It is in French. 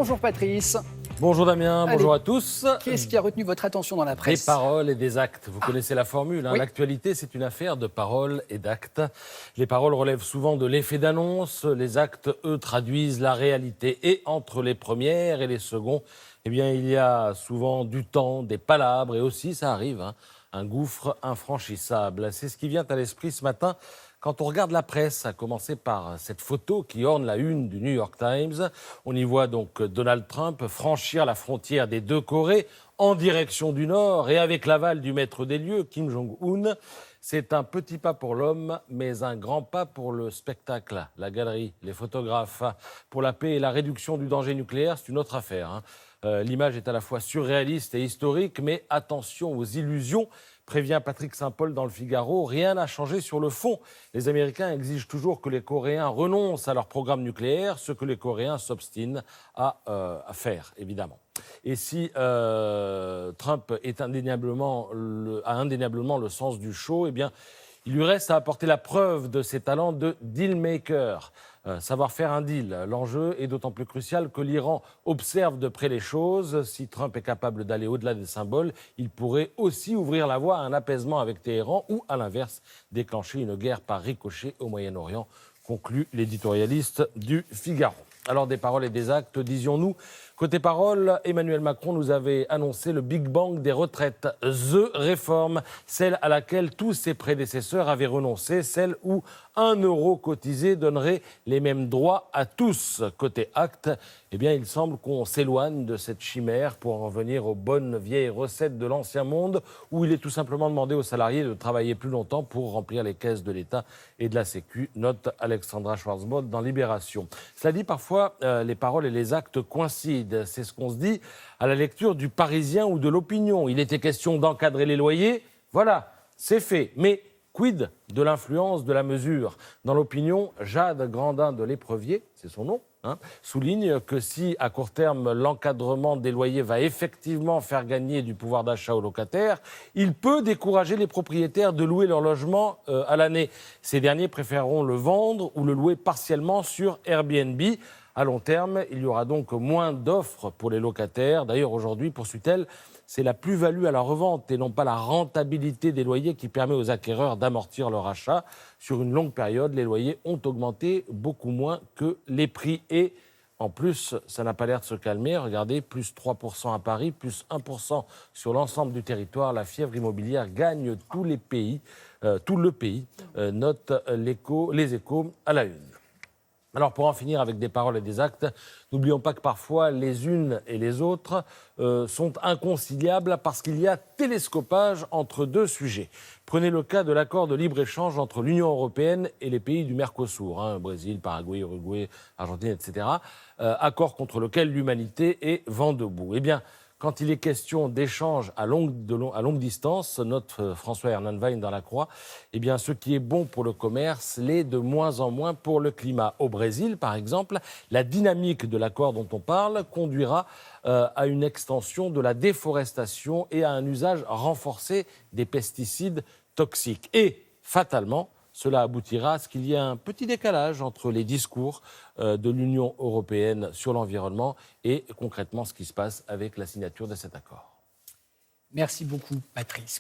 Bonjour Patrice. Bonjour Damien, Allez. bonjour à tous. Qu'est-ce qui a retenu votre attention dans la presse? Des paroles et des actes. Vous connaissez la formule, hein. Oui. L'actualité, c'est une affaire de paroles et d'actes. Les paroles relèvent souvent de l'effet d'annonce. Les actes, eux, traduisent la réalité. Et entre les premières et les seconds, eh bien, il y a souvent du temps, des palabres et aussi, ça arrive, hein, un gouffre infranchissable. C'est ce qui vient à l'esprit ce matin quand on regarde la presse, à commencer par cette photo qui orne la une du New York Times. On y voit donc Donald Trump franchir la frontière des deux Corées en direction du nord et avec l'aval du maître des lieux, Kim Jong-un. C'est un petit pas pour l'homme, mais un grand pas pour le spectacle, la galerie, les photographes. Pour la paix et la réduction du danger nucléaire, c'est une autre affaire, hein. L'image est à la fois surréaliste et historique, mais attention aux illusions, prévient Patrick Saint-Paul dans le Figaro. Rien n'a changé sur le fond. Les Américains exigent toujours que les Coréens renoncent à leur programme nucléaire, ce que les Coréens s'obstinent à faire, évidemment. Et si Trump est a indéniablement le sens du show, eh bien, il lui reste à apporter la preuve de ses talents de deal-maker. Savoir faire un deal. L'enjeu est d'autant plus crucial que l'Iran observe de près les choses. Si Trump est capable d'aller au-delà des symboles, il pourrait aussi ouvrir la voie à un apaisement avec Téhéran ou, à l'inverse, déclencher une guerre par ricochet au Moyen-Orient, conclut l'éditorialiste du Figaro. Alors, des paroles et des actes, disions-nous. Côté paroles, Emmanuel Macron nous avait annoncé le Big Bang des retraites, The Réforme, celle à laquelle tous ses prédécesseurs avaient renoncé, celle où 1 euro cotisé donnerait les mêmes droits à tous. Côté actes, eh bien, il semble qu'on s'éloigne de cette chimère pour en revenir aux bonnes vieilles recettes de l'ancien monde, où il est tout simplement demandé aux salariés de travailler plus longtemps pour remplir les caisses de l'État et de la Sécu, note Alexandra Schwarzbod dans Libération. Cela dit, parfois, les paroles et les actes coïncident. C'est ce qu'on se dit à la lecture du Parisien ou de l'Opinion. Il était question d'encadrer les loyers. Voilà, c'est fait. Mais quid de l'influence de la mesure? Dans l'Opinion, Jade Grandin de l'Éprevier, c'est son nom, souligne que si, à court terme, l'encadrement des loyers va effectivement faire gagner du pouvoir d'achat aux locataires, il peut décourager les propriétaires de louer leur logement à l'année. Ces derniers préféreront le vendre ou le louer partiellement sur Airbnb. À long terme, il y aura donc moins d'offres pour les locataires. D'ailleurs, aujourd'hui, poursuit-elle, c'est la plus-value à la revente et non pas la rentabilité des loyers qui permet aux acquéreurs d'amortir leur achat. Sur une longue période, les loyers ont augmenté beaucoup moins que les prix. Et en plus, ça n'a pas l'air de se calmer. Regardez, plus 3% à Paris, plus 1% sur l'ensemble du territoire. La fièvre immobilière gagne tout le pays, note les Échos à la une. Alors, pour en finir avec des paroles et des actes, n'oublions pas que parfois, les unes et les autres sont inconciliables parce qu'il y a télescopage entre deux sujets. Prenez le cas de l'accord de libre-échange entre l'Union européenne et les pays du Mercosur, Brésil, Paraguay, Uruguay, Argentine, etc. Accord contre lequel l'humanité est vent debout. Eh bien, quand il est question d'échanges à longue distance, note François Hernan Wein dans La Croix, eh bien, ce qui est bon pour le commerce l'est de moins en moins pour le climat. Au Brésil, par exemple, la dynamique de l'accord dont on parle conduira à une extension de la déforestation et à un usage renforcé des pesticides toxiques. Et, fatalement, cela aboutira à ce qu'il y ait un petit décalage entre les discours de l'Union européenne sur l'environnement et concrètement ce qui se passe avec la signature de cet accord. Merci beaucoup, Patrice.